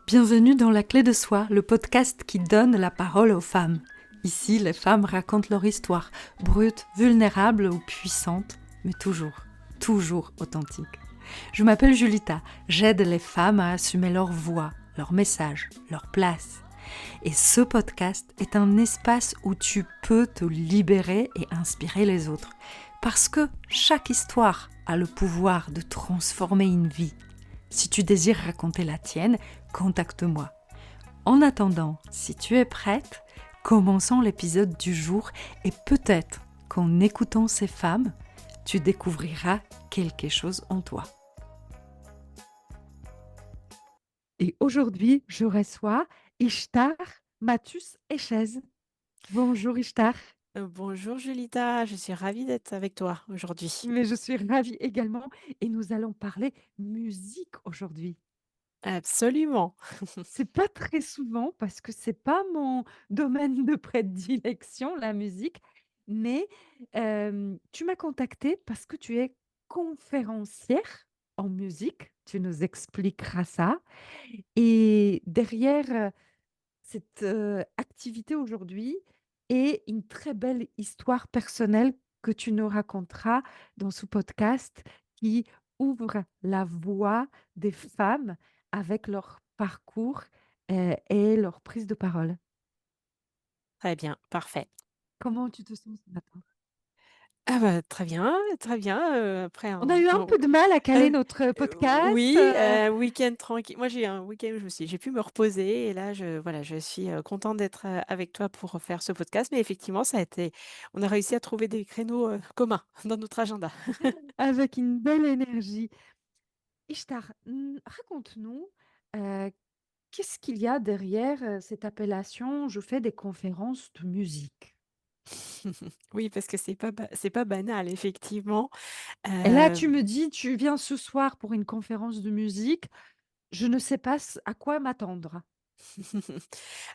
Bienvenue dans La Clé de Soi, le podcast qui donne la parole aux femmes. Ici, les femmes racontent leur histoire, brute, vulnérable ou puissante, mais toujours authentique. Je m'appelle Julita, j'aide les femmes à assumer leur voix, leur message, leur place. Et ce podcast est un espace où tu peux te libérer et inspirer les autres. Parce que chaque histoire a le pouvoir de transformer une vie. Si tu désires raconter la tienne, contacte-moi. En attendant, si tu es prête, commençons l'épisode du jour et peut-être qu'en écoutant ces femmes, tu découvriras quelque chose en toi. Et aujourd'hui, je reçois Ishtar Mathus Echez. Bonjour Ishtar. Bonjour Julita, je suis ravie d'être avec toi aujourd'hui. Mais je suis ravie également et nous allons parler musique aujourd'hui. Absolument. C'est pas très souvent parce que c'est pas mon domaine de prédilection, la musique, mais tu m'as contactée parce que tu es conférencière en musique. Tu nous expliqueras ça et derrière, cette, activité aujourd'hui est une très belle histoire personnelle que tu nous raconteras dans ce podcast qui ouvre la voix des femmes avec leur parcours, et leur prise de parole. Très bien, parfait. Comment tu te sens ce matin? Ah bah, très bien, après On a un eu un bon, peu de mal à caler heu, notre podcast, oui, week-end tranquille. Moi, j'ai eu un week-end où j'ai pu me reposer et là, je suis, contente d'être, avec toi pour faire ce podcast. Mais effectivement, ça a été on a réussi à trouver des créneaux, communs dans notre agenda. avec une belle énergie. Ishtar, raconte-nous, heu, qu'est-ce qu'il y a derrière, cette appellation? Je fais des conférences de musique. Oui, parce que c'est pas banal, effectivement. Et là, tu Hem me dis: «Tu viens ce soir pour une conférence de musique». Je ne sais pas à quoi m'attendre.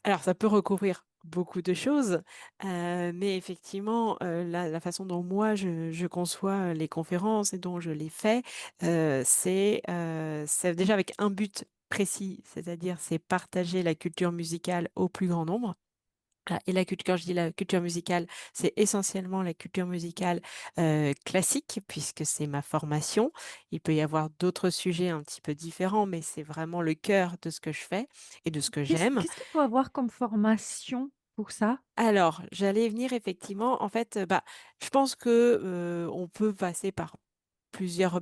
Alors ça peut recouvrir beaucoup de choses, mais effectivement, la façon dont moi je conçois, les conférences et dont je les fais, c'est déjà avec un but précis, c'est-à-dire c'est partager la culture musicale au plus grand nombre. Et quand je dis la culture musicale, c'est essentiellement la culture musicale, classique puisque c'est ma formation. Il peut y avoir d'autres sujets un petit peu différents, mais c'est vraiment le cœur de ce que je fais et de ce que j'aime. Qu'est-ce qu'il faut avoir comme formation pour ça? Alors, j'allais y venir effectivement, en fait, bah, je pense que, on peut passer par plusieurs,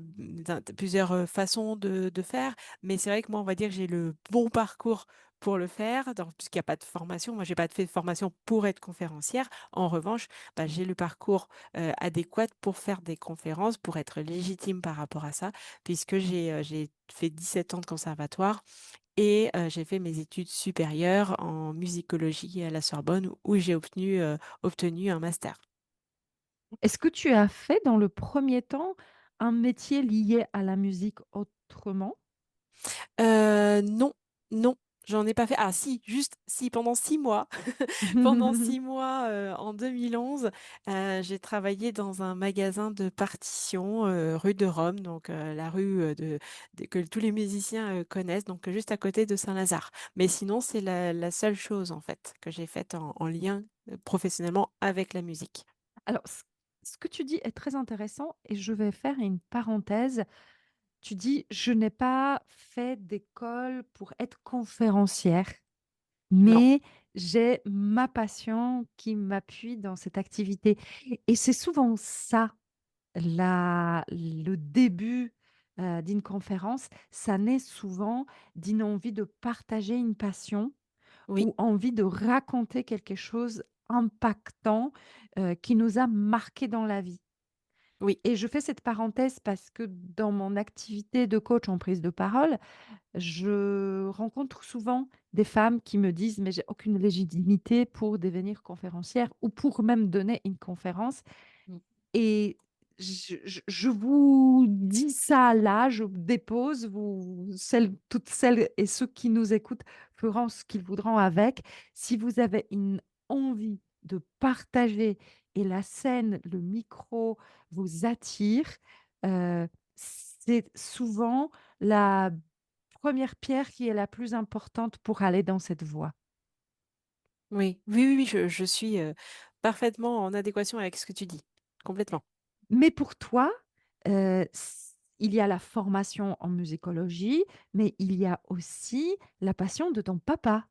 façons de faire, mais c'est vrai que moi, on va dire que j'ai le bon parcours pour le faire, puisqu'il y a pas de formation. Moi, j'ai pas fait de formation pour être conférencière. En revanche, bah, j'ai le parcours, adéquat pour faire des conférences, pour être légitime par rapport à ça, puisque j'ai fait 17 ans de conservatoire et j'ai fait mes études supérieures en musicologie à la Sorbonne où j'ai obtenu un master. Est-ce que tu as fait dans le premier temps un métier lié à la musique autrement? Non, non, j'en ai pas fait. Ah si, juste si, pendant 6 mois, pendant 6 mois, en 2011, j'ai travaillé dans un magasin de partitions, rue de Rome, donc la rue, que tous les musiciens, connaissent, donc juste à côté de Saint-Lazare. Mais sinon, c'est la seule chose, en fait, que j'ai faite en lien, professionnellement avec la musique. Alors, ce que tu dis est très intéressant et je vais faire une parenthèse. Tu dis: «Je n'ai pas fait d'école pour être conférencière, Non, mais j'ai ma passion qui m'appuie dans cette activité» et c'est souvent ça. Le début, d'une conférence, ça naît souvent d'une envie de partager une passion oui, ou envie de raconter quelque chose impactant, qui nous a marqué dans la vie. oui. Et je fais cette parenthèse parce que dans mon activité de coach en prise de parole, je rencontre souvent des femmes qui me disent: «Mais j'ai aucune légitimité pour devenir conférencière ou pour même donner une conférence». Mmh. Et je vous dis ça là, je dépose, toutes celles et ceux qui nous écoutent feront ce qu'ils voudront avec. Si vous avez une envie de partager et la scène, le micro vous attire, c'est souvent la première pierre qui est la plus importante pour aller dans cette voie? Oui, oui, oui, oui, je suis, parfaitement en adéquation avec ce que tu dis, complètement. Mais pour toi, il y a la formation en musicologie, mais il y a aussi la passion de ton papa.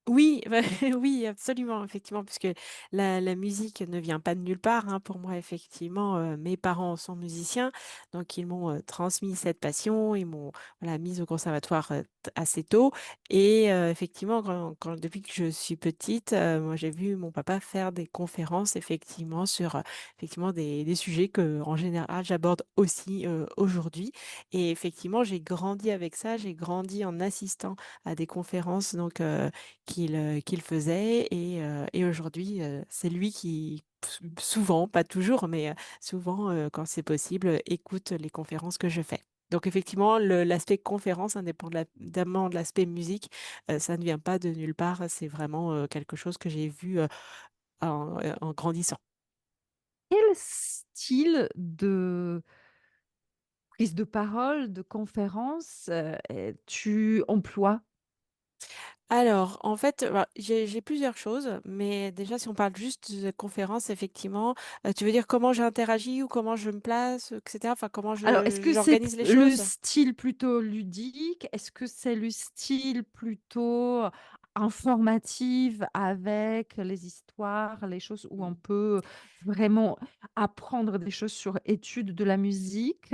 Oui, bah, oui, absolument, effectivement, puisque la musique ne vient pas de nulle part, hein. Pour moi, effectivement, mes parents sont musiciens, donc ils m'ont, transmis cette passion. Ils m'ont, voilà, mise au conservatoire, t assez tôt et effectivement, depuis que je suis petite, moi, j'ai vu mon papa faire des conférences, effectivement, sur, effectivement, des sujets que en général, j'aborde aussi, aujourd'hui et effectivement, j'ai grandi avec ça. J'ai grandi en assistant à des conférences donc qu'il faisait et aujourd'hui, c'est lui qui souvent, pas toujours, mais souvent, quand c'est possible, écoute les conférences que je fais. Donc effectivement, l'aspect conférence, indépendamment de l'aspect musique, ça ne vient pas de nulle part. C'est vraiment, quelque chose que j'ai vu, en grandissant. Quel style de prise de parole, de conférence, tu emploies? Alors, en fait, bah, j'ai plusieurs choses, mais déjà, si on parle juste de conférence, effectivement, tu veux dire comment j'interagis ou comment je me place, et cetera? Enfin, comment Alors, est-ce que c'est j'organise les le choses? style plutôt ludique? Est-ce que c'est le style plutôt informatif avec les histoires, les choses où on peut vraiment apprendre des choses sur étude de la musique?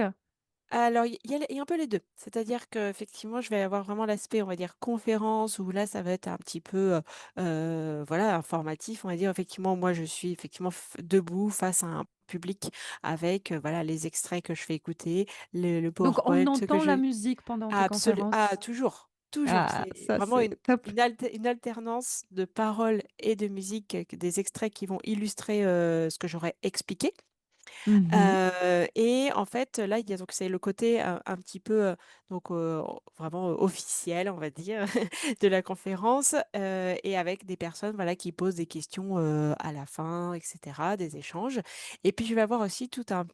Alors, il y a un peu les 2. C'est-à-dire qu'effectivement, je vais avoir vraiment l'aspect, on va dire, conférence où là, ça va être un petit peu, voilà, informatif, on va dire. Effectivement, moi, je suis effectivement debout face à un public avec, voilà, les extraits que je fais écouter, le Donc PowerPoint on que entend je la musique pendant tes conférences? toujours, toujours. Ah, C'est ça vraiment c'est top. une alternance de paroles et de musique, des extraits qui vont illustrer, ce que j'aurais expliqué. Mmh. Et en fait, là, il y a donc c'est le côté, un petit peu, donc vraiment officiel, on va dire, de la conférence, et avec des personnes, voilà, qui posent des questions, à la fin et cetera, des échanges. Et puis je vais avoir aussi tout un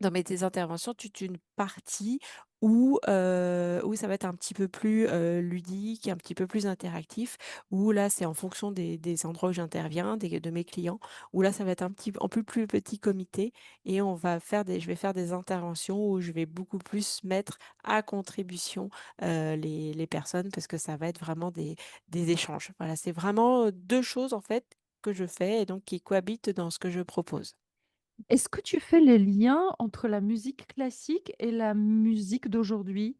dans mes tes interventions, toute une partie où ça va être un petit peu plus, ludique, un petit peu plus interactif, où là, c'est en fonction des endroits où j'interviens, des de mes clients, où là, ça va être un petit en plus petit comité et je vais faire des interventions où je vais beaucoup plus mettre à contribution, les personnes parce que ça va être vraiment des échanges. Voilà, c'est vraiment, 2 choses, en fait, que je fais et donc qui cohabitent dans ce que je propose. Est-ce que tu fais les liens entre la musique classique et la musique d'aujourd'hui?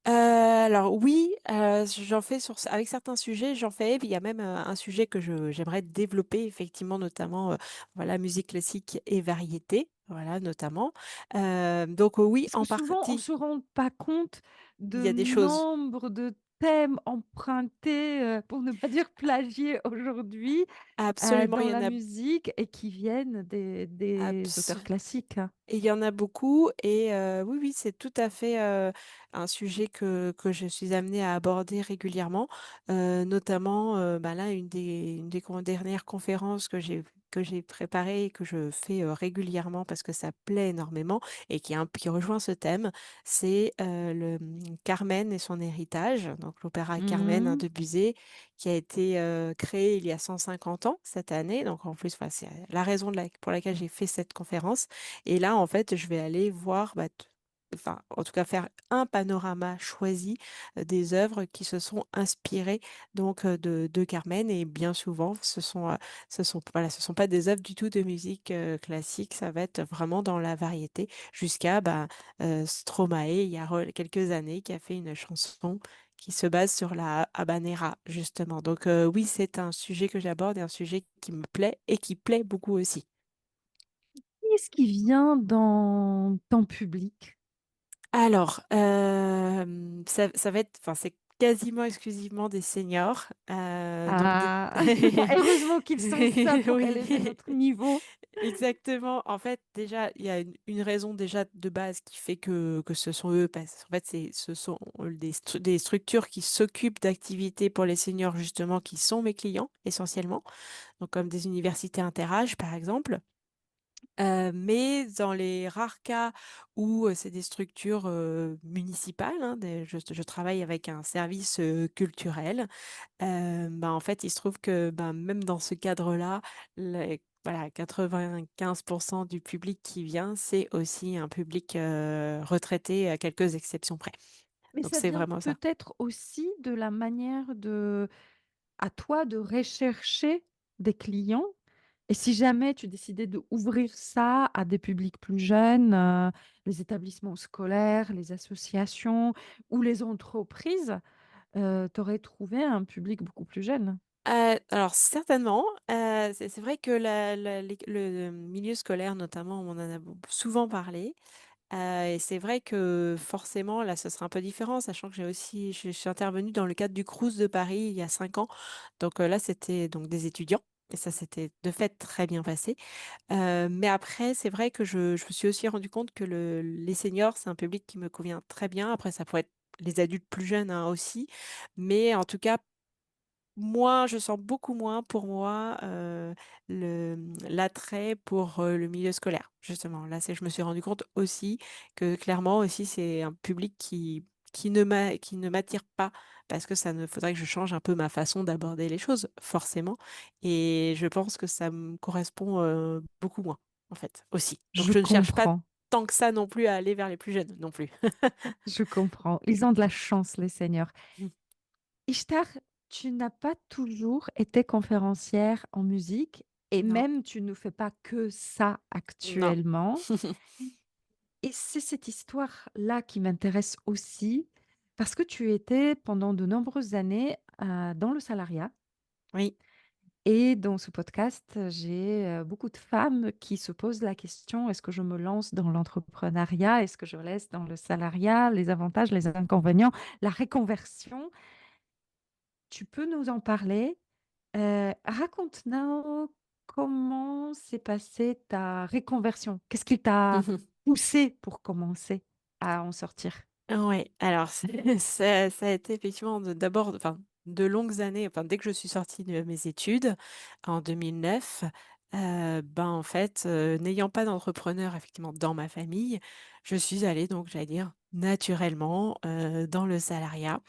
Alors oui, j'en fais avec certains sujets, j'en fais. Puis il y a même, un sujet que j'aimerais développer effectivement, notamment, voilà, musique classique et variété, voilà, notamment. Donc oui, Parce que en souvent, on ne partie, se rend pas compte il de y a des choses nombre de thèmes empruntés, pour ne pas dire plagiés aujourd'hui, absolument, dans il y en la a musique et qui viennent des abs auteurs classiques. Et il y en a beaucoup et oui, oui, c'est tout à fait, un sujet que je suis amenée à aborder régulièrement, notamment, bah, là, dernières conférences que j'ai préparées et que je fais, régulièrement parce que ça plaît énormément et qui rejoint ce thème, c'est, Carmen et son héritage, donc l'opéra Carmen, hein, Mmh. de Bizet, qui a été, créé il y a 150 ans cette année. Donc en plus, enfin, c'est la raison pour laquelle j'ai fait cette conférence et là, en fait, je vais aller voir, bah, enfin, en tout cas, faire un panorama choisi, des œuvres qui se sont inspirées donc de Carmen et bien souvent, ce sont pas des œuvres du tout de musique, classique. Ça va être vraiment dans la variété jusqu'à, bah, Stromae, il y a quelques années, qui a fait une chanson qui se base sur la habanera, justement. Donc oui, c'est un sujet que j'aborde et un sujet qui me plaît et qui plaît beaucoup aussi. Qui est-ce qui vient dans ton public? Alors, ça va être enfin, c'est quasiment exclusivement des seniors, donc des Ah! Heureusement qu'ils sont ça pour élever oui, notre niveau. exactement. En fait, déjà, il y a une raison déjà de base qui fait que ce sont eux parce qu'en fait, ce sont des structures qui s'occupent d'activités pour les seniors justement qui sont mes clients essentiellement, donc comme des universités Interage, par exemple. Mais dans les rares cas où, c'est des structures, municipales, hein, je travaille avec un service, culturel, bah, en fait, il se trouve que, ben, même dans ce cadre-là, les voilà, 95 du public qui vient, c'est aussi un public, retraité à quelques exceptions près. Mais Donc ça c'est vient vraiment ça. peut-être aussi de la manière de à toi de rechercher des clients et si jamais tu décidais d'ouvrir ça à des publics plus jeunes, les établissements scolaires, les associations ou les entreprises, tu aurais trouvé un public beaucoup plus jeune? Alors certainement, c'est vrai que la le milieu scolaire notamment, on en a souvent parlé. Et c'est vrai que forcément, là, ce sera un peu différent, sachant que je suis intervenue dans le cadre du Crous de Paris il y a 5 ans. Donc, là, c'était donc des étudiants et ça s'était de fait très bien passé. Mais après, c'est vrai que je me suis aussi rendu compte que les seniors, c'est un public qui me convient très bien. Après, ça pourrait être les adultes plus jeunes, hein, aussi. Mais en tout cas, moi, je sens beaucoup moins pour moi, l'attrait pour, le milieu scolaire, justement. Là, je me suis rendu compte aussi que clairement aussi c'est un public qui ne m'attire pas parce que ça ne faudrait que je change un peu ma façon d'aborder les choses, forcément et je pense que ça me correspond, beaucoup moins, en fait, aussi. Donc Je je ne cherche pas comprends, tant que ça non plus à aller vers les plus jeunes, non plus. je comprends. Ils ont de la chance, les seniors. Mmh. Ishtar, tu n'as pas toujours été conférencière en musique et Non, même tu ne fais pas que ça non. actuellement. Et c'est cette histoire-là qui m'intéresse aussi parce que tu étais pendant de nombreuses années dans le salariat. Oui. Et dans ce podcast, j'ai beaucoup de femmes qui se posent la question, est-ce que je me lance dans l'entrepreneuriat? Est-ce que je laisse dans le salariat? Les avantages, les inconvénients, la reconversion. Tu peux nous en parler? Raconte-nous comment s'est passée ta reconversion? Qu'est-ce qui t'a poussé pour commencer à en sortir? Ouais, alors ça a été effectivement d'abord enfin, de longues années, enfin, dès que je suis sortie de mes études en 2009, ben, en fait, n'ayant pas d'entrepreneur effectivement dans ma famille, je suis allée donc, j'allais dire, naturellement, dans le salariat.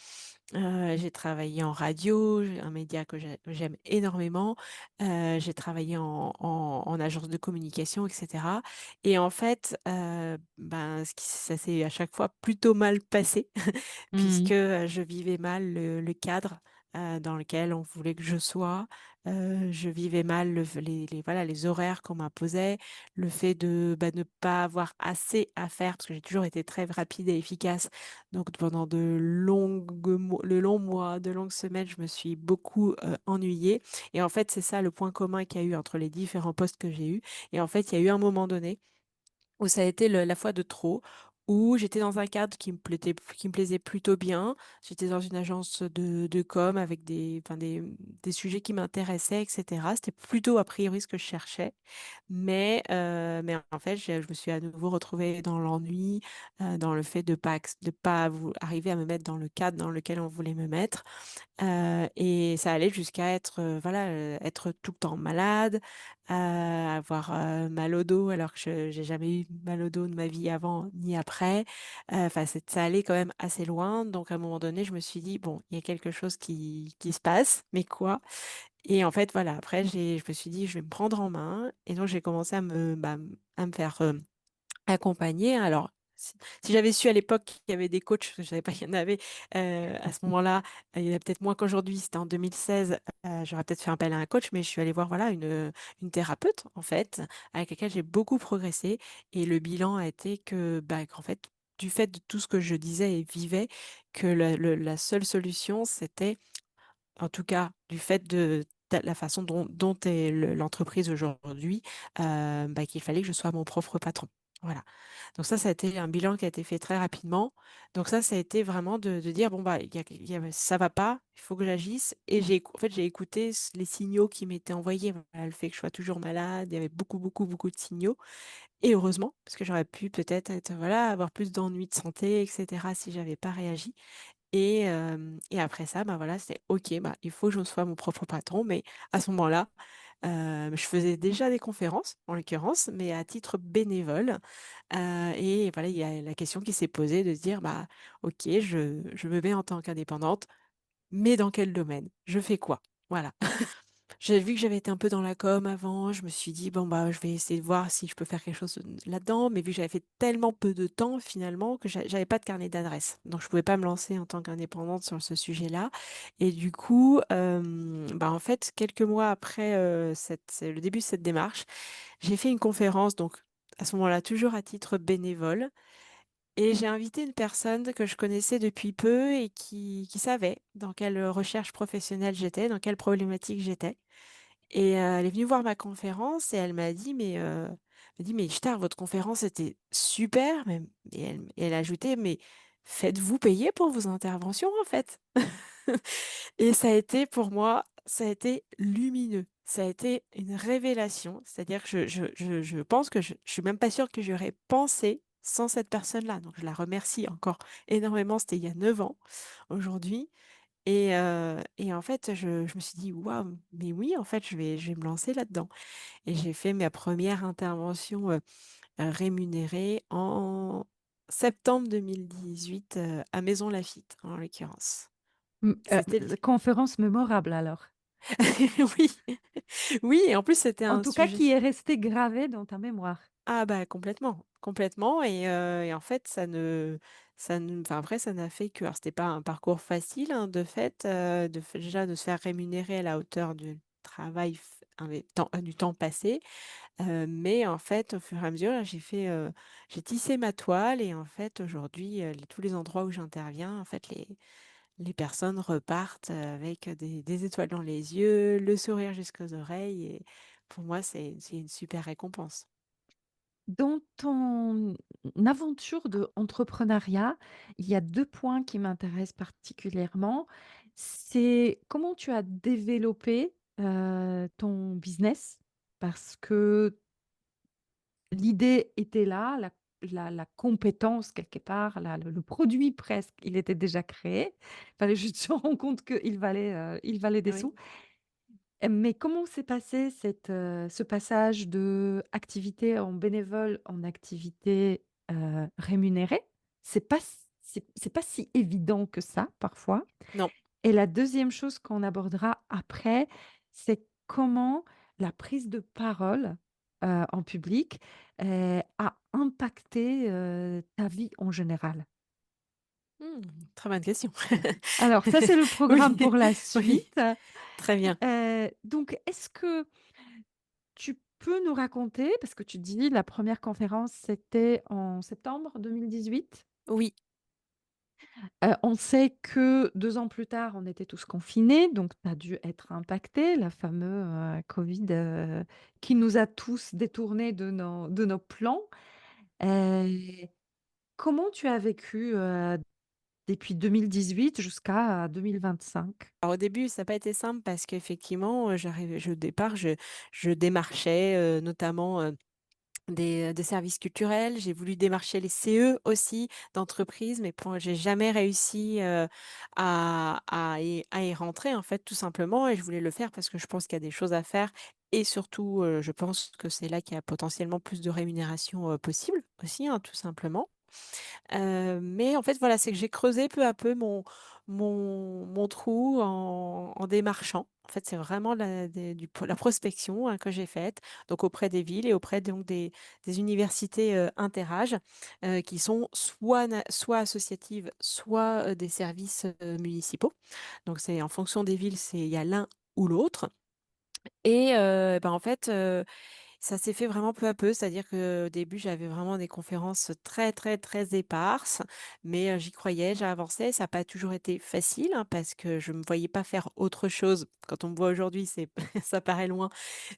J'ai travaillé en radio, un média que j'aime énormément. J'ai travaillé en agence de communication et cetera et en fait, ben, ça s'est à chaque fois plutôt mal passé puisque, Mmh. je vivais mal le cadre, dans lequel on voulait que je sois. Je vivais mal les voilà, les horaires qu'on m'imposait, le fait de, bah, ne pas avoir assez à faire parce que j'ai toujours été très rapide et efficace. Donc pendant de longs mois, de longues semaines, je me suis beaucoup, ennuyée et en fait, c'est ça le point commun qu'il y a eu entre les différents postes que j'ai eus et en fait, il y a eu un moment donné où ça a été la fois de trop, où j'étais dans un cadre qui me plaisait plutôt bien. J'étais dans une agence de com avec des sujets qui m'intéressaient et cetera. C'était plutôt a priori ce que je cherchais. Mais en fait, je me suis à nouveau retrouvée dans l'ennui, dans le fait de pas arriver à me mettre dans le cadre dans lequel on voulait me mettre. Et ça allait jusqu'à être, voilà, être tout le temps malade, avoir, mal au dos alors que je j'ai jamais eu mal au dos de ma vie avant ni après. Enfin ça allait quand même assez loin donc à un moment donné, je me suis dit: «Bon, il y a quelque chose qui se passe, mais quoi?» Et en fait, voilà, après je me suis dit: «Je vais me prendre en main» et donc j'ai commencé à me faire, accompagner. Alors, si j'avais su à l'époque qu'il y avait des coachs, parce que je savais pas qu'il y en avait, à ce moment-là, il y en a peut-être moins qu'aujourd'hui, c'était en 2016, j'aurais peut-être fait appel à un coach, mais je suis allée voir, voilà, une thérapeute, en fait, avec laquelle j'ai beaucoup progressé et le bilan a été que, bah, qu'en fait, du fait de tout ce que je disais et vivais, que la seule solution, c'était en tout cas, du fait de la façon dont est l'entreprise aujourd'hui, bah, qu'il fallait que je sois mon propre patron. Voilà. Donc ça a été un bilan qui a été fait très rapidement. Donc ça a été vraiment de dire: «Bon, bah, ça va pas, il faut que j'agisse» et en fait, j'ai écouté les signaux qui m'étaient envoyés. Voilà, le fait que je sois toujours malade, il y avait beaucoup, beaucoup, beaucoup de signaux et heureusement, parce que j'aurais pu peut-être être, voilà, avoir plus d'ennuis de santé et cetera si j'avais pas réagi. Et après ça, bah, voilà, c'est OK, bah, il faut que je sois mon propre patron, mais à ce moment-là, Je faisais déjà des conférences, en l'occurrence, mais à titre bénévole. Et voilà, il y a la question qui s'est posée de se dire: «Bah, OK, je me mets en tant qu'indépendante, mais dans quel domaine? Je fais quoi?» Voilà. J'ai vu que j'avais été un peu dans la com avant, je me suis dit: «Bon, bah, je vais essayer de voir si je peux faire quelque chose, là-dedans», mais vu que j'avais fait tellement peu de temps finalement que j'avais pas de carnet d'adresses. Donc je pouvais pas me lancer en tant qu'indépendante sur ce sujet-là et du coup, bah, en fait, quelques mois après, c'est le début de cette démarche, j'ai fait une conférence donc à ce moment-là, toujours à titre bénévole et j'ai invité une personne que je connaissais depuis peu et qui savait dans quelle, recherche professionnelle j'étais, dans quelle problématique j'étais. Et elle est venue voir ma conférence et elle m'a dit: «Mais Ishtar, votre conférence était super», mais et elle a ajouté: «Mais faites-vous payer pour vos interventions, en fait?» Et ça a été pour moi, ça a été lumineux. Ça a été une révélation. C'est-à-dire que je pense que je suis même pas sûre que j'aurais pensé sans cette personne-là. Donc je la remercie encore énormément. C'était il y a 9 ans aujourd'hui et en fait, je me suis dit: «Waouh, mais oui, en fait, je vais me lancer là-dedans» et j'ai fait ma première intervention, rémunérée en septembre 2018, à Maison Lafitte, en l'occurrence. C'était le Conférence mémorable alors? oui, oui et en plus, c'était En un tout cas sujet qui est resté gravé dans ta mémoire. ah bah, complètement, complètement et en fait, ça ne enfin, après, ça n'a fait que alors c'était pas un parcours facile, hein, de fait, déjà de se faire rémunérer à la hauteur du travail du temps passé, mais en fait, au fur et à mesure, j'ai tissé ma toile et en fait, aujourd'hui, tous les endroits où j'interviens, en fait, les personnes repartent, avec des étoiles dans les yeux, le sourire jusqu'aux oreilles et pour moi, c'est une super récompense. Dans ton aventure d'entrepreneuriat, il y a 2 points qui m'intéressent particulièrement. C'est comment tu as développé, ton business? Parce que l'idée était là, la compétence quelque part, le produit presque, il était déjà créé. Fallait juste se rendre compte il valait des sous. Oui. Mais comment s'est passé ce passage de activité en bénévole en activité, rémunérée? C'est pas si évident que ça, parfois. Non. Et la deuxième chose qu'on abordera après, c'est comment la prise de parole, en public, a impacté, ta vie en général? Mmh, très bonne question. Alors ça, c'est le Oui, programme pour la oui, suite. très bien. Donc est-ce que tu peux nous raconter, parce que tu dis la première conférence, c'était en septembre 2018. Oui, On sait que 2 ans plus tard, on était tous confinés, donc tu as dû être impacté, la fameux, covid, qui nous a tous détournés de nos plans. Heu, Comment tu as vécu, depuis 2018 jusqu'à 2025? alors au début, ça n'a pas été simple parce qu'effectivement, au départ, je démarchais, notamment, des services culturels. J'ai voulu démarcher les CE aussi d'entreprises, mais j'ai jamais réussi, à y rentrer, en fait, tout simplement et je voulais le faire parce que je pense qu'il y a des choses à faire et surtout, je pense que c'est là qu'il y a potentiellement plus de rémunération, possible aussi, hein, tout simplement. Mais en fait, voilà, c'est que j'ai creusé peu à peu mon trou en démarchant. En fait, c'est vraiment la prospection, hein, que j'ai faite, donc auprès des villes et auprès donc des universités, interâges, qui sont soit associatives, soit, des services, municipaux. Donc c'est en fonction des villes, il y a l'un ou l'autre et bah, en fait, ça s'est fait vraiment peu à peu, c'est-à-dire qu'au début, j'avais vraiment des conférences très, très, très éparses, mais j'y croyais, j'avançais. Ça n'a pas toujours été facile, hein, parce que je ne me voyais pas faire autre chose. Quand on me voit aujourd'hui, c'est ça paraît loin,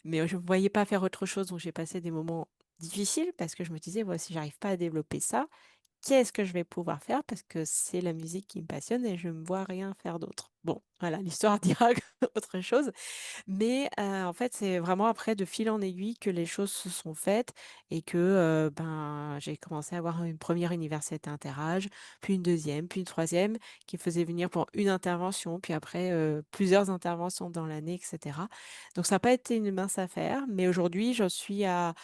mais je ne me voyais pas faire autre chose, donc j'ai passé des moments difficiles parce que je me disais: «Ouais, si j'arrive pas à développer ça, qu'est-ce que je vais pouvoir faire? Parce que c'est la musique qui me passionne et je me vois rien faire d'autre. Bon, voilà, l'histoire dira autre chose. Mais, en fait, c'est vraiment après de fil en aiguille que les choses se sont faites et que, ben, j'ai commencé à avoir une première université interage, puis une deuxième, puis une troisième qui me faisait venir pour une intervention, puis après, plusieurs interventions dans l'année et cetera. Donc ça n'a pas été une mince affaire, mais aujourd'hui, je suis à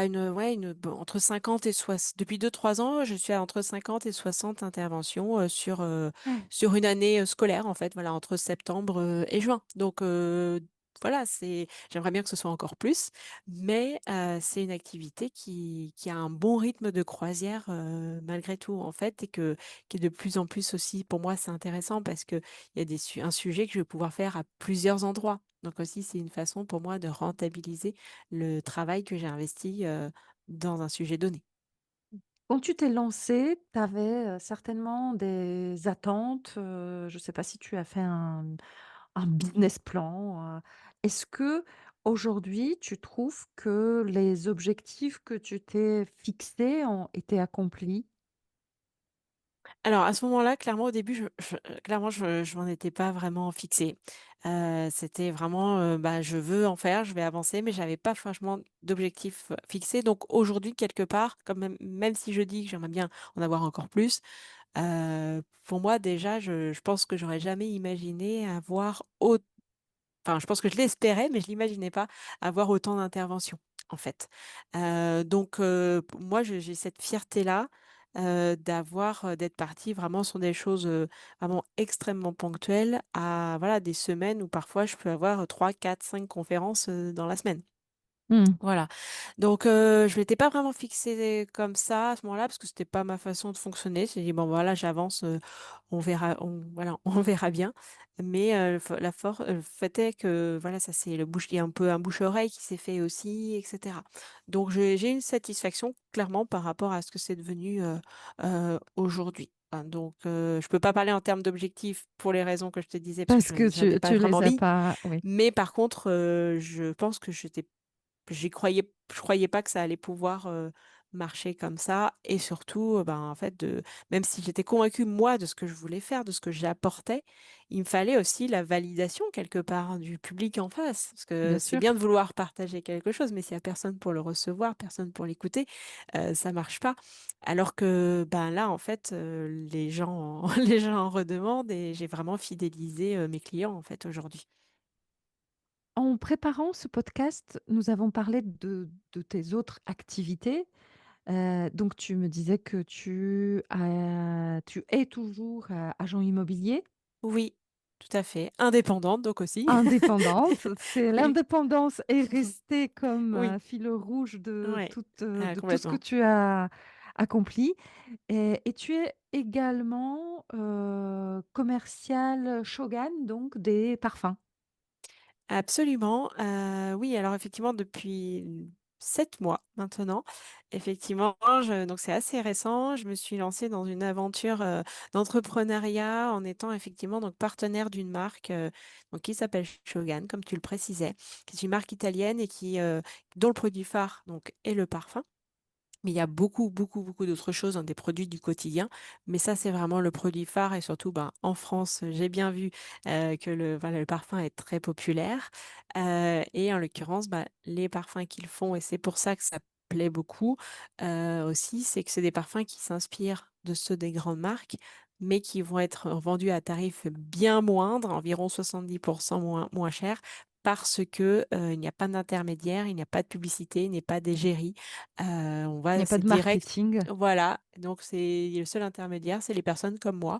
une, ouais, bon, entre 50 et 60. Depuis 2 3 ans, je suis à entre 50 et 60 interventions, sur une année, scolaire, en fait, voilà, entre septembre, et juin. Donc, voilà, j'aimerais bien que ce soit encore plus, mais, c'est une activité qui a un bon rythme de croisière, malgré tout, en fait, et qui est de plus en plus aussi, pour moi, c'est intéressant parce qu'il y a un sujet que je vais pouvoir faire à plusieurs endroits. Donc aussi, c'est une façon pour moi de rentabiliser le travail que j'ai investi, dans un sujet donné. Quand tu t'es lancée, tu avais, certainement des attentes, je ne sais pas si tu as fait un business plan. Est-ce qu'aujourd'hui, tu trouves que les objectifs que tu t'es fixés ont été accomplis? Alors à ce moment-là, clairement au début, clairement je m'en étais pas vraiment fixée. C'était vraiment, bah, je veux en faire, je vais avancer, mais j'avais pas franchement d'objectif, fixé. Donc aujourd'hui, quelque part, quand même si je dis que j'aimerais bien en avoir encore plus, pour moi déjà, je pense que j'aurais jamais imaginé avoir enfin, je pense que je l'espérais, mais je l'imaginais pas avoir autant d'interventions, en fait. Donc p moi, j'ai cette fierté-là, d'être partie vraiment sur des choses, vraiment extrêmement ponctuelles à voilà, des semaines où parfois je peux avoir 3 4 5 conférences, dans la semaine. Mmh. Voilà. Donc je m'étais pas vraiment fixée comme ça, à ce moment-là, parce que c'était pas ma façon de fonctionner. J'ai dit: «Bon, voilà, j'avance, on verra voilà, on verra bien». Mais le fait est que, voilà, ça c'est le bouche il y a un peu un bouche-oreille qui s'est fait aussi et cetera. Donc j'ai une satisfaction clairement par rapport à ce que c'est devenu, aujourd'hui. Donc je peux pas parler en termes d'objectifs pour les raisons que je te disais, parce que Parce je que n'avais pas tu vraiment les as envie. pas, oui. Mais par contre, je pense que je croyais pas que ça allait pouvoir, marcher comme ça et surtout, ben, en fait, même si j'étais convaincue, moi, de ce que je voulais faire, de ce que j'apportais, il me fallait aussi la validation quelque part du public en face. Parce que Bien c'est sûr. bien de vouloir partager quelque chose, mais s'il y a personne pour le recevoir, personne pour l'écouter, ça marche pas. Alors que, ben, là, en fait, les gens les gens en redemandent et j'ai vraiment fidélisé, mes clients, en fait, aujourd'hui. En préparant ce podcast, nous avons parlé de tes autres activités. Donc tu me disais que tu es toujours, agent immobilier, Oui, tout à fait. Indépendante donc aussi. indépendante. C'est Oui, l'indépendance est restée comme, oui, fil rouge ouais, de tout ce que complètement. tu as accompli, et tu es également, commercial Shogan, donc des parfums. Absolument, oui, alors effectivement depuis 7 mois maintenant, effectivement, donc c'est assez récent. Je me suis lancée dans une aventure, d'entrepreneuriat en étant effectivement donc partenaire d'une marque, donc qui s'appelle Shogun, comme tu le précisais, qui est une marque italienne et dont le produit phare donc est le parfum. Mais il y a beaucoup, beaucoup, beaucoup d'autres choses, hein, des produits du quotidien. Mais ça, c'est vraiment le produit phare et surtout, ben, en France, j'ai bien vu, que le parfum est très populaire. Et en l'occurrence, bah, les parfums qu'ils font et c'est pour ça que ça plaît beaucoup, aussi, c'est que c'est des parfums qui s'inspirent de ceux des grandes marques, mais qui vont être vendus à tarif bien moindre, environ 70 moins cher, parce que, il n'y a pas d'intermédiaire, il n'y a pas de publicité, il n'y a pas d'égérie. On Il n'y va a pas c'est de direct, marketing. voilà, donc c'est le seul intermédiaire, c'est les personnes comme moi.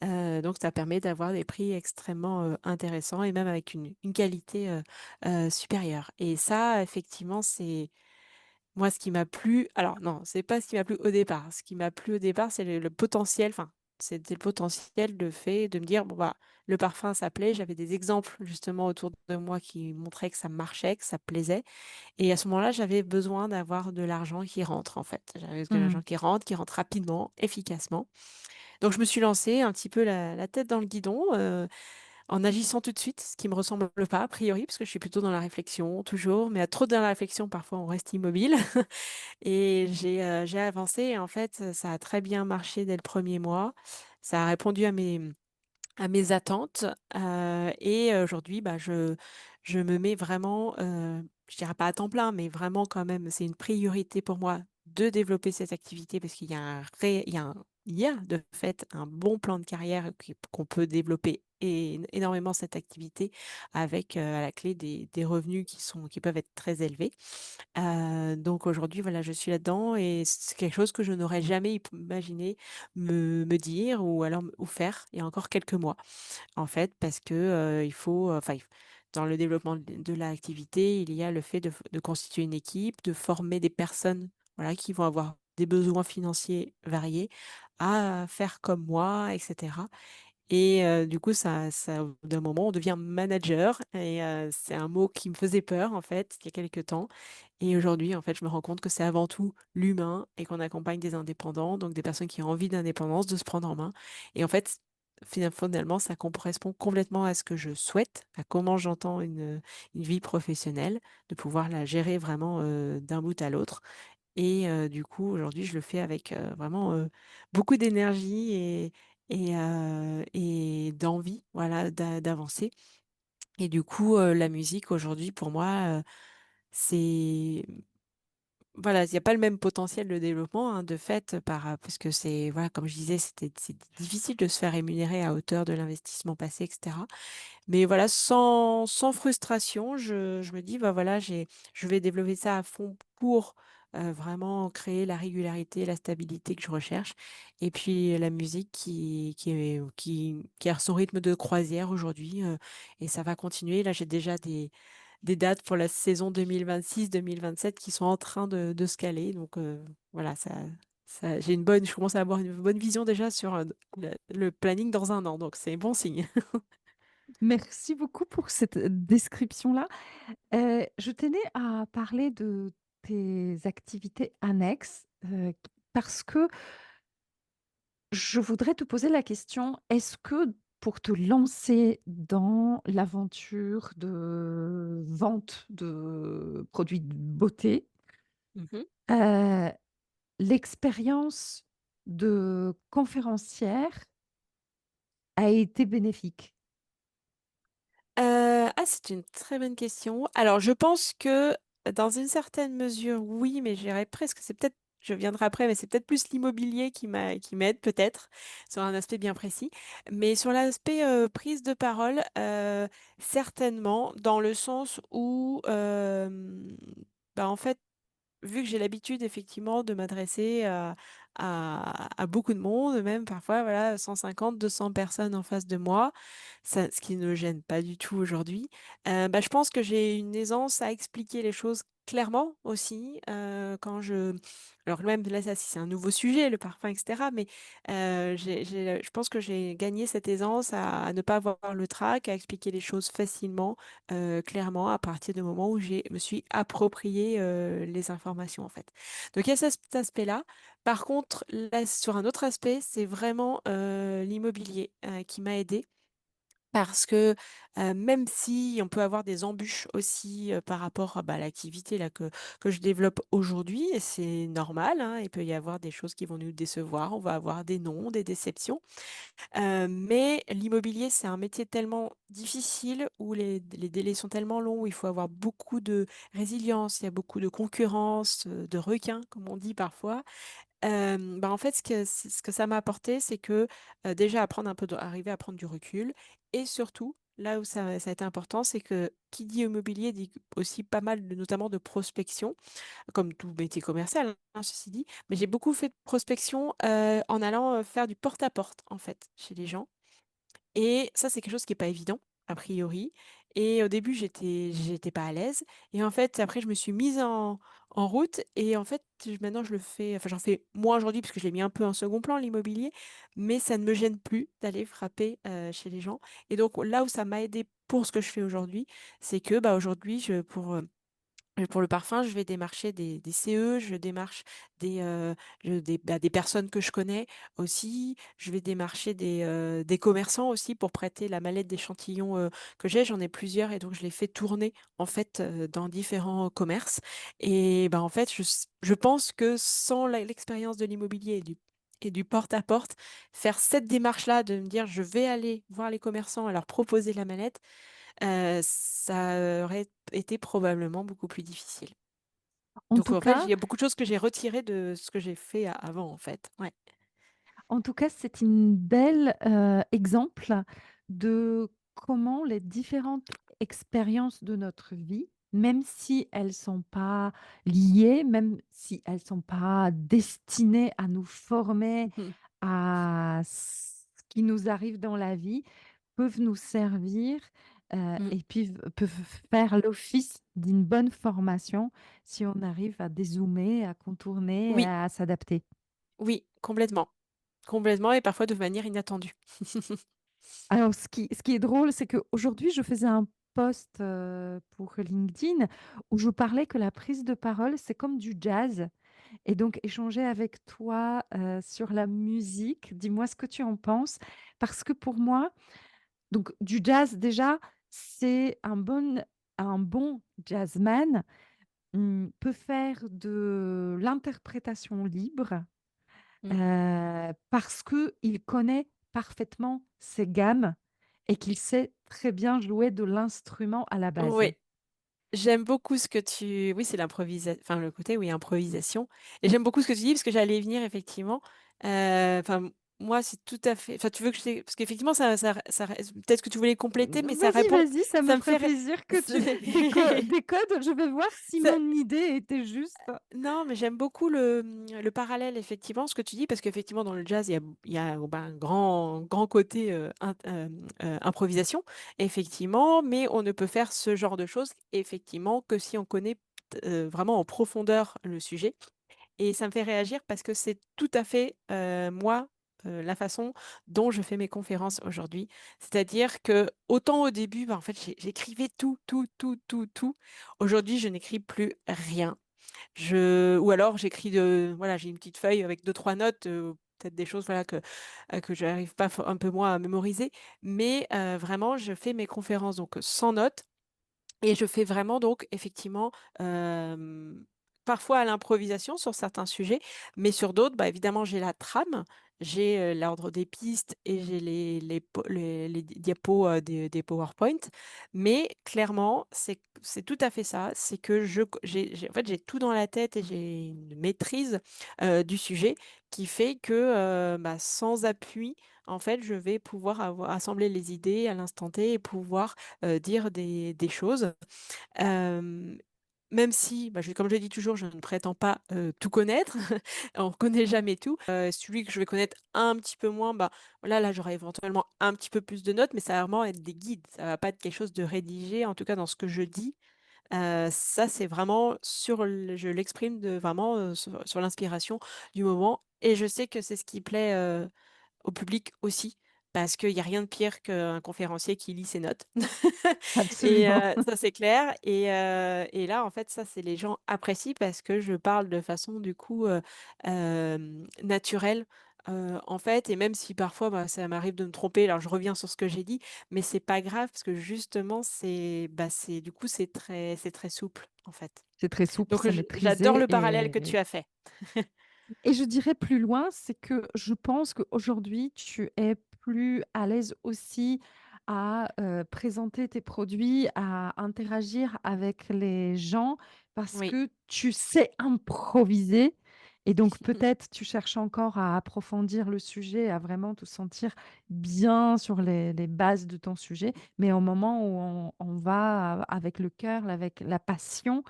Donc ça permet d'avoir des prix extrêmement, intéressants et même avec une qualité, supérieure et ça, effectivement, c'est moi ce qui m'a plu alors non, c'est pas ce qui m'a plu au départ. Ce qui m'a plu au départ, c'est le potentiel, enfin, c'était le potentiel, de fait de me dire: «Bon, bah, le parfum, ça plaît». J'avais des exemples justement autour de moi qui montraient que ça marchait, que ça plaisait et à ce moment-là, j'avais besoin d'avoir de l'argent qui rentre, en fait. J'avais de Mmh. l'argent qui rentre rapidement, efficacement. Donc je me suis lancée un petit peu la tête dans le guidon, en agissant tout de suite, ce qui me ressemble pas a priori, parce que je suis plutôt dans la réflexion toujours, mais à trop dans la réflexion, parfois on reste immobile. Et j'ai avancé et en fait, ça a très bien marché dès le premier mois. Ça a répondu à mes attentes, et aujourd'hui, bah, je me mets vraiment, je dirais pas à temps plein, mais vraiment quand même, c'est une priorité pour moi de développer cette activité parce qu'il y a il y a de fait un bon plan de carrière qu'on peut développer énormément cette activité avec, à la clé des revenus qui peuvent être très élevés. Donc aujourd'hui, voilà, je suis là-dedans et c'est quelque chose que je n'aurais jamais imaginé me dire ou alors ou faire il y a encore quelques mois. En fait, parce que, il faut, enfin, dans le développement de l'activité, il y a le fait de constituer une équipe, de former des personnes, voilà, qui vont avoir des besoins financiers variés, à faire comme moi et cetera. Et du coup, au bout d'un moment, on devient manager et c'est un mot qui me faisait peur, en fait, il y a quelque temps. Et aujourd'hui, en fait, je me rends compte que c'est avant tout l'humain et qu'on accompagne des indépendants, donc des personnes qui ont envie d'indépendance, de se prendre en main. Et en fait, finalement, ça correspond complètement à ce que je souhaite, à comment j'entends une vie professionnelle, de pouvoir la gérer vraiment d'un bout à l'autre. Et du coup, aujourd'hui, je le fais avec, vraiment, beaucoup d'énergie et d'envie, voilà, d'avancer. Et du coup, la musique aujourd'hui pour moi, c'est voilà, il y a pas le même potentiel de développement, hein, de fait, parce que c'est voilà, comme je disais, c'est difficile de se faire rémunérer à hauteur de l'investissement passé et cetera. Mais voilà, sans frustration, je me dis: «Bah, voilà, je vais développer ça à fond pour, vraiment créer la régularité, la stabilité que je recherche» et puis la musique qui a son rythme de croisière aujourd'hui, et ça va continuer. Là, j'ai déjà des dates pour la saison 2026-2027 qui sont en train de se caler donc voilà, j'ai je commence à avoir une bonne vision déjà sur, le planning dans un an, donc c'est bon signe. Merci beaucoup pour cette description-là. Je tenais à parler de tes activités annexes, parce que je voudrais te poser la question, est-ce que pour te lancer dans l'aventure de vente de produits de beauté, Mmh. heu, l'expérience de conférencière a été bénéfique? C'est une très bonne question. Alors je pense que dans une certaine mesure, oui, mais je dirais presque c'est peut-être je viendrai après, mais c'est peut-être plus l'immobilier qui m'aide peut-être, sur un aspect bien précis. Mais sur l'aspect, prise de parole, certainement dans le sens où, bah, en fait vu que j'ai l'habitude effectivement de m'adresser à beaucoup de monde, même parfois, voilà, 150-200 personnes en face de moi, ça ce qui ne me gêne pas du tout aujourd'hui. Bah, je pense que j'ai une aisance à expliquer les choses clairement aussi, quand alors même là, ça c'est un nouveau sujet, le parfum et cetera, mais je pense que j'ai gagné cette aisance à ne pas avoir le trac, à expliquer les choses facilement, clairement à partir du moment où j'ai me suis approprié, les informations, en fait. Donc il y a cet aspect-là. Par contre, là, sur un autre aspect, c'est vraiment, l'immobilier, qui m'a aidée parce que, même si on peut avoir des embûches aussi, par rapport, bah, à l'activité là que je développe aujourd'hui et c'est normal, hein, il peut y avoir des choses qui vont nous décevoir, on va avoir des non, des déceptions. Mais l'immobilier, c'est un métier tellement difficile où les délais sont tellement longs, où il faut avoir beaucoup de résilience, il y a beaucoup de concurrence, de requins, comme on dit parfois. Bah, en fait, ce que ça m'a apporté, c'est que, déjà apprendre un peu de arriver à prendre du recul et surtout, là où ça a été important, c'est que qui dit immobilier dit aussi pas mal de notamment de prospection, comme tout métier commercial, hein, ceci dit. Mais j'ai beaucoup fait de prospection, en allant, faire du porte-à-porte, en fait, chez les gens et ça, c'est quelque chose qui est pas évident, a priori et au début, j'étais pas à l'aise et en fait, après, je me suis mise en route et en fait, maintenant, je le fais enfin, j'en fais moins aujourd'hui parce que je l'ai mis un peu en second plan, l'immobilier, mais ça ne me gêne plus d'aller frapper, chez les gens et donc là où ça m'a aidée pour ce que je fais aujourd'hui, c'est que, bah, aujourd'hui, Et pour le parfum, je vais démarcher des CE, je démarche des personnes que je connais aussi. Je vais démarcher des commerçants aussi pour prêter la mallette d'échantillons, que j'ai. J'en ai plusieurs et donc je les fais tourner, en fait, dans différents commerces et ben, en fait, je pense que sans l'expérience de l'immobilier et du porte-à-porte, faire cette démarche-là de me dire: «Je vais aller voir les commerçants et leur proposer la mallette», ça aurait été probablement beaucoup plus difficile. En Donc tout en fait, il cas, y a beaucoup de choses que j'ai retirées de ce que j'ai fait a avant, en fait. Ouais. c'est une belle, exemple de comment les différentes expériences de notre vie, même si elles sont pas liées, même si elles sont pas destinées à nous former Mmh mh. à ce qui nous arrive dans la vie, peuvent nous servir, Mmh. et puis peuvent faire l'office d'une bonne formation si on arrive à dézoomer, à contourner et Oui, à s'adapter. oui, complètement. Complètement et parfois de manière inattendue. Alors ce qui est drôle, c'est qu'aujourd'hui, je faisais un post, pour LinkedIn où je parlais que la prise de parole, c'est comme du jazz et donc échanger avec toi, sur la musique. Dis-moi ce que tu en penses? Parce que pour moi, donc du jazz déjà, c'est un bon jazzman, peut faire de l'interprétation libre, Mmh. parce qu'il connaît parfaitement ses gammes et qu'il sait très bien jouer de l'instrument à la base. Oui, j'aime beaucoup ce que tu oui, c'est enfin le côté, oui, improvisation et j'aime beaucoup ce que tu dis parce que j'allais y venir effectivement. Enfin, moi, c'est tout à fait enfin, tu veux que je t'ai parce qu'effectivement ça reste peut-être que tu voulais compléter, mais ça Vas-y, répond vas-y, ça me ça me ferait fait ré plaisir que tu c'est décodes. Je vais voir si ça mon idée était juste. non, mais j'aime beaucoup le parallèle effectivement, ce que tu dis, parce qu'effectivement dans le jazz, il y a bah, un grand côté, improvisation, effectivement, mais on ne peut faire ce genre de choses, effectivement, que si on connaît vraiment en profondeur le sujet. Et ça me fait réagir parce que c'est tout à fait, moi, la façon dont je fais mes conférences aujourd'hui. C'est-à-dire que autant au début, bah, en fait, j'écrivais tout, tout, tout, tout, tout. Aujourd'hui, je n'écris plus rien. Ou alors j'écris voilà, j'ai une petite feuille avec deux trois notes, peut-être des choses, voilà, que j'arrive pas un peu moins à mémoriser. Mais vraiment, je fais mes conférences donc sans notes et je fais vraiment donc effectivement, parfois à l'improvisation sur certains sujets, mais sur d'autres, bah, évidemment j'ai la trame, j'ai, l'ordre des pistes et j'ai les diapos, des PowerPoint. Mais clairement, c'est tout à fait ça, c'est que j'ai en fait, j'ai tout dans la tête et j'ai une maîtrise, du sujet qui fait que, bah, sans appui, en fait, je vais pouvoir assembler les idées à l'instant T et pouvoir, dire des choses. Hem, Même si, bah, comme je dis toujours, je ne prétends pas, tout connaître. On connaît jamais tout. Celui que je vais connaître un petit peu moins, bah, voilà, là, j'aurai éventuellement un petit peu plus de notes, mais ça va vraiment être des guides. Ça va pas être quelque chose de rédigé, en tout cas dans ce que je dis. Ça, c'est vraiment je l'exprime de vraiment, sur l'inspiration du moment et je sais que c'est ce qui plaît, au public aussi, parce qu'il y a rien de pire qu'un conférencier qui lit ses notes et Absolument. ça, c'est clair et là, en fait, ça, c'est les gens apprécient parce que je parle de façon, du coup, naturelle, en fait et même si parfois, bah, ça m'arrive de me tromper, alors je reviens sur ce que j'ai dit, mais c'est pas grave parce que justement, c'est du coup, c'est très souple, en fait. C'est très souple, Donc c'est j'adore maîtrisé le parallèle que tu as fait. et je dirais plus loin, c'est que je pense qu'aujourd'hui, tu es plus à l'aise aussi à, présenter tes produits, à interagir avec les gens parce Oui. que tu sais improviser et donc peut-être tu cherches encore à approfondir le sujet, à vraiment te sentir bien sur les bases de ton sujet. Mais au moment où on va avec le cœur, avec la passion,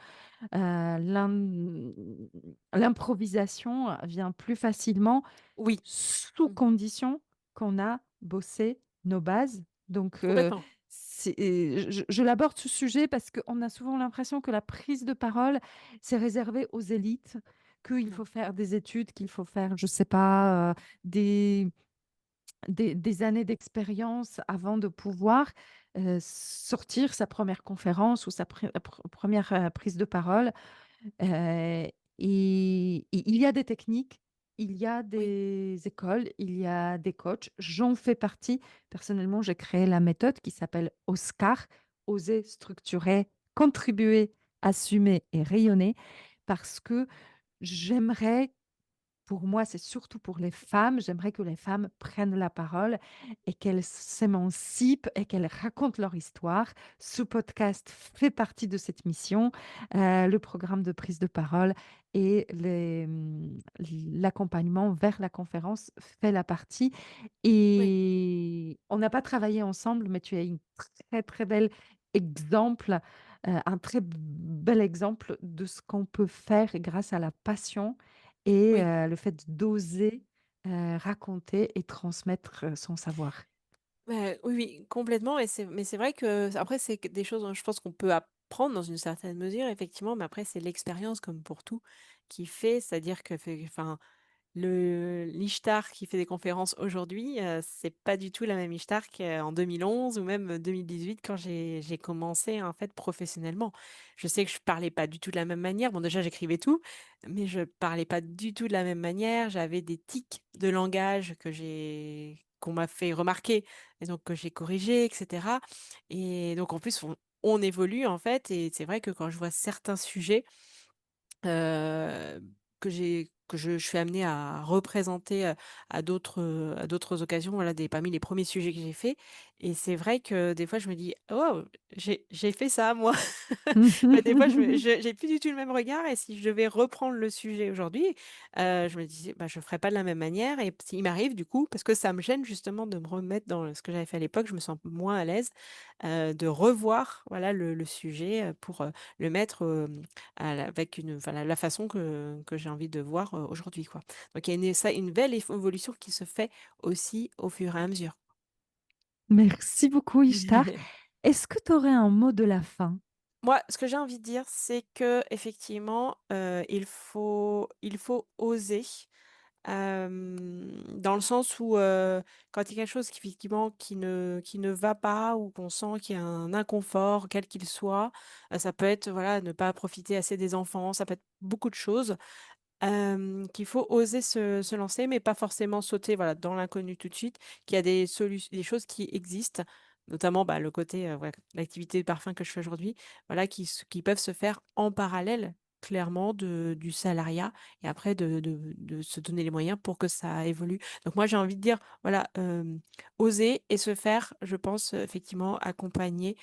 l'improvisation vient plus facilement Oui. sous Mmh. condition qu'on a bossé nos bases. Donc, Complètement. je l'aborde ce sujet parce qu'on a souvent l'impression que la prise de parole, c'est réservé aux élites, qu'il Mmh. faut faire des études, qu'il faut faire, je sais pas, des des années d'expérience avant de pouvoir sortir sa première conférence ou sa première prise de parole. Heu et il y a des techniques, il y a Oui, des écoles, il y a des coachs. J'en fais partie. Personnellement, j'ai créé la méthode qui s'appelle OSCAR, oser, structurer, contribuer, assumer et rayonner, parce que j'aimerais, pour moi, c'est surtout pour les femmes. J'aimerais que les femmes prennent la parole et qu'elles s'émancipent et qu'elles racontent leur histoire. Ce podcast fait partie de cette mission. Le programme de prise de parole et l'accompagnement vers la conférence fait la partie. oui. Et on n'a pas travaillé ensemble, mais tu as une très, très belle exemple, un très bel exemple de ce qu'on peut faire grâce à la passion et Oui. le fait d'oser, raconter et transmettre, son savoir. Oui, oui, complètement et c'est vrai que après c'est que des choses dont je pense qu'on peut apprendre dans une certaine mesure effectivement, mais après c'est l'expérience comme pour tout qui fait, c'est-à-dire que fait enfin le l'Ishtar qui fait des conférences aujourd'hui, c'est pas du tout la même Ishtar qu'en 2011 ou même 2018 quand j'ai commencé, en fait, professionnellement. Je sais que je parlais pas du tout de la même manière. Bon, déjà, j'écrivais tout, mais je parlais pas du tout de la même manière. J'avais des tics de langage qu'on m'a fait remarquer et donc que j'ai corrigé et cetera et donc en plus, on évolue, en fait et c'est vrai que quand je vois certains sujets Heu, que je suis amenée à représenter, à d'autres occasions, voilà, des parmi les premiers sujets que j'ai faits et c'est vrai que des fois je me dis: «Oh, j'ai fait ça moi». Bah, des fois je j'ai plus du tout le même regard et si je devais reprendre le sujet aujourd'hui, je me disais: «Bah, je ferais pas de la même manière» et il m'arrive du coup, parce que ça me gêne justement de me remettre dans ce que j'avais fait à l'époque, je me sens moins à l'aise, de revoir, voilà, le sujet, pour, le mettre, avec une enfin la façon que j'ai envie de voir, aujourd'hui, quoi. Donc il y a une belle évolution qui se fait aussi au fur et à mesure. Merci beaucoup Ishtar. Est-ce que tu aurais un mot de la fin? Moi, ce que j'ai envie de dire, c'est qu'effectivement, il faut oser, dans le sens où, quand il y a quelque chose qui effectivement qui ne va pas ou qu'on sent qu'il y a un inconfort, quel qu'il soit, ça peut être, voilà, ne pas profiter assez des enfants, ça peut être beaucoup de choses. Qu'il faut oser se lancer, mais pas forcément sauter, voilà, dans l'inconnu tout de suite, qu'il y a des choses qui existent, notamment, bah, le côté, voilà, l'activité de parfum que je fais aujourd'hui, voilà, qui peuvent se faire en parallèle, clairement, du salariat et après de se donner les moyens pour que ça évolue. Donc moi, j'ai envie de dire, voilà, oser et se faire, je pense, effectivement accompagner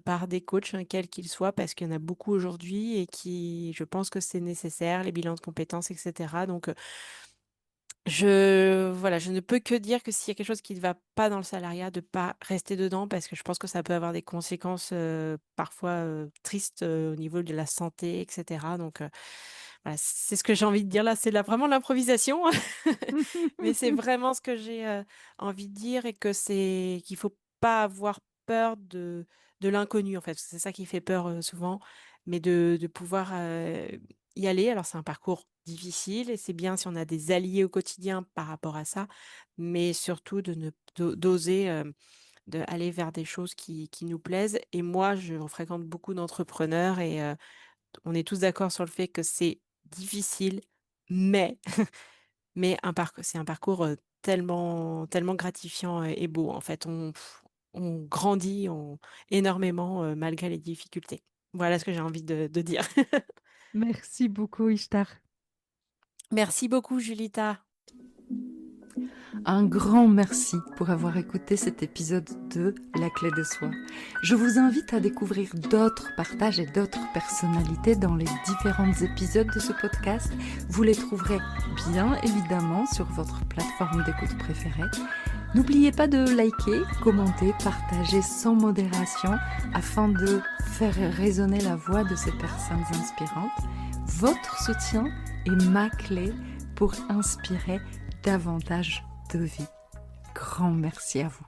par des coachs, hein, quels qu'ils soient, parce qu'il y en a beaucoup aujourd'hui et qui je pense que c'est nécessaire, les bilans de compétences et cetera. Donc, je ne peux que dire que s'il y a quelque chose qui ne va pas dans le salariat, de pas rester dedans parce que je pense que ça peut avoir des conséquences, parfois, tristes, au niveau de la santé et cetera. Donc, voilà, c'est ce que j'ai envie de dire là, c'est vraiment l'improvisation, mais c'est vraiment ce que j'ai, envie de dire et qu'il faut pas avoir peur de l'inconnu, en fait. C'est ça qui fait peur, souvent, mais de pouvoir, y aller. Alors c'est un parcours difficile et c'est bien si on a des alliés au quotidien par rapport à ça, mais surtout de ne d'oser, aller vers des choses qui nous plaisent et moi, je fréquente beaucoup d'entrepreneurs et on est tous d'accord sur le fait que c'est difficile, mais c'est un parcours, tellement tellement gratifiant et beau, en fait. On grandit énormément, malgré les difficultés. Voilà ce que j'ai envie de dire. Merci beaucoup Ishtar. Merci beaucoup, Julita. Un grand merci pour avoir écouté cet épisode de La clé de soi. Je vous invite à découvrir d'autres partages et d'autres personnalités dans les différents épisodes de ce podcast. Vous les trouverez bien évidemment sur votre plateforme d'écoute préférée. N'oubliez pas de liker, commenter, partager sans modération afin de faire résonner la voix de ces personnes inspirantes. Votre soutien est ma clé pour inspirer davantage de vie. Grand merci à vous.